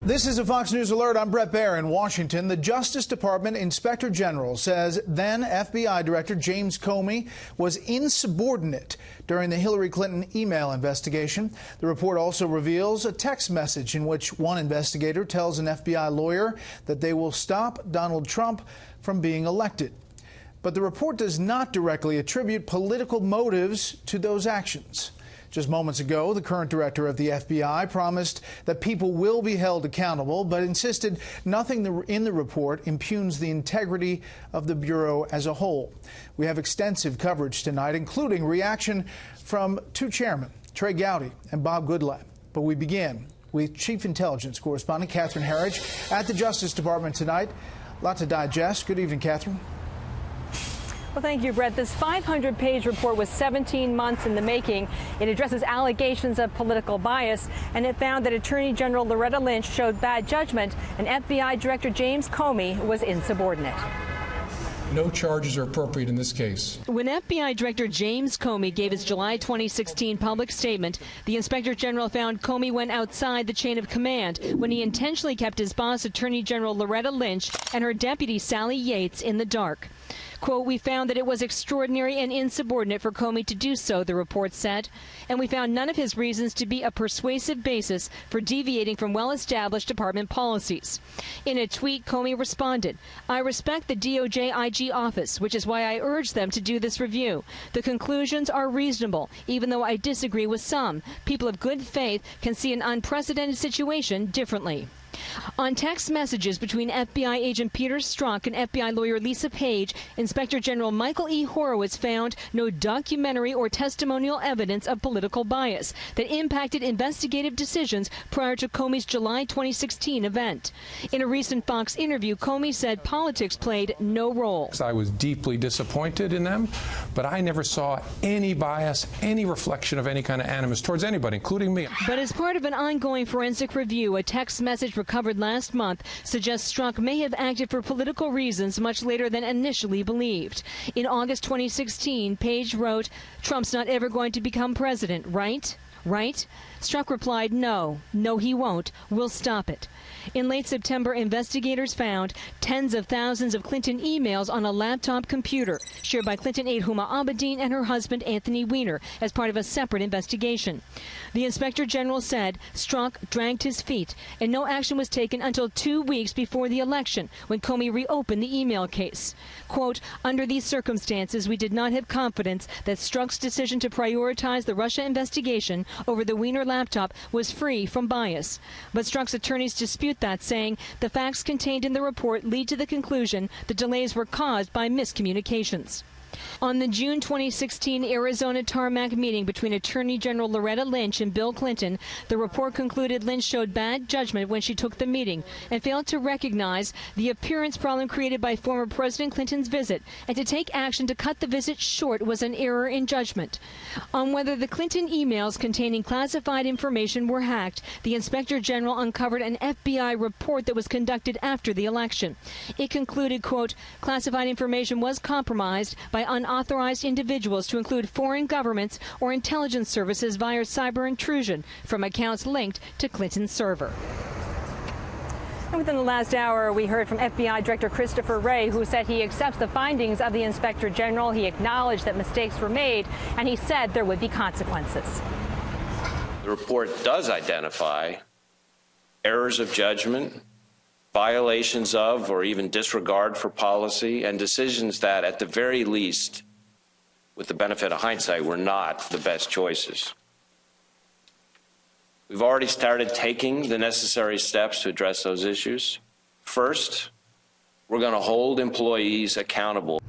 This is a Fox News Alert. I'm Brett Baer in Washington. The Justice Department Inspector General says then FBI Director James Comey was insubordinate during the Hillary Clinton email investigation. The report also reveals a text message in which one investigator tells an FBI lawyer that they will stop Donald Trump from being elected. But the report does not directly attribute political motives to those actions. Just moments ago, the current director of the FBI promised that people will be held accountable, but insisted nothing in the report impugns the integrity of the Bureau as a whole. We have extensive coverage tonight, including reaction from two chairmen, Trey Gowdy and Bob Goodlatte. But we begin with Chief Intelligence Correspondent Catherine Herridge at the Justice Department tonight. A lot to digest. Good evening, Catherine. Well, thank you, Brett. This 500-page report was 17 months in the making. It addresses allegations of political bias, and it found that Attorney General Loretta Lynch showed bad judgment, and FBI Director James Comey was insubordinate. No charges are appropriate in this case. When FBI Director James Comey gave his July 2016 public statement, the Inspector General found Comey went outside the chain of command when he intentionally kept his boss, Attorney General Loretta Lynch, and her deputy, Sally Yates, in the dark. Quote, "We found that it was extraordinary and insubordinate for Comey to do so," the report said, and we found none of his reasons to be a persuasive basis for deviating from well-established department policies. In a tweet, Comey responded, "I respect the DOJ IG office, which is why I urge them to do this review. The conclusions are reasonable, even though I disagree with some. People of good faith can see an unprecedented situation differently." On text messages between FBI agent Peter Strzok and FBI lawyer Lisa Page, Inspector General Michael E. Horowitz found no documentary or testimonial evidence of political bias that impacted investigative decisions prior to Comey's July 2016 event. In a recent Fox interview, Comey said politics played no role. I was deeply disappointed in them, but I never saw any bias, any reflection of any kind of animus towards anybody, including me. But as part of an ongoing forensic review, a text message recovered last month suggests Strzok may have acted for political reasons much later than initially believed. In August 2016, Page wrote, "Trump's not ever going to become president, right? Right?" Strzok replied, "No, he won't. We'll stop it." In late September, investigators found tens of thousands of Clinton emails on a laptop computer shared by Clinton aide Huma Abedin and her husband Anthony Weiner as part of a separate investigation. The Inspector General said Strzok dragged his feet, and no action was taken until 2 weeks before the election, when Comey reopened the email case. Quote, "Under these circumstances, we did not have confidence that Strzok's decision to prioritize the Russia investigation over the Weiner laptop was free from bias." But Strzok's attorneys dispute that, saying the facts contained in the report lead to the conclusion the delays were caused by miscommunications. On the June 2016 Arizona tarmac meeting between Attorney General Loretta Lynch and Bill Clinton, the report concluded Lynch showed bad judgment when she took the meeting and failed to recognize the appearance problem created by former President Clinton's visit, and to take action to cut the visit short was an error in judgment. On whether the Clinton emails containing classified information were hacked, the Inspector General uncovered an FBI report that was conducted after the election. It concluded, quote, "Classified information was compromised by unauthorized individuals to include foreign governments or intelligence services via cyber intrusion from accounts linked to Clinton's server." And within the last hour, we heard from FBI Director Christopher Wray, who said he accepts the findings of the Inspector General. He acknowledged that mistakes were made, and he said there would be consequences. The report does identify errors of judgment, violations of or even disregard for policy, and decisions that, at the very least, with the benefit of hindsight, were not the best choices. We've already started taking the necessary steps to address those issues. First, we're going to hold employees accountable.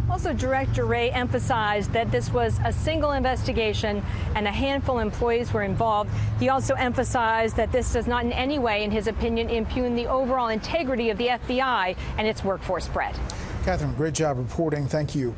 Also, Director Wray emphasized that this was a single investigation and a handful of employees were involved. He also emphasized that this does not in any way, in his opinion, impugn the overall integrity of the FBI and its workforce, Brett. Catherine, great job reporting. Thank you.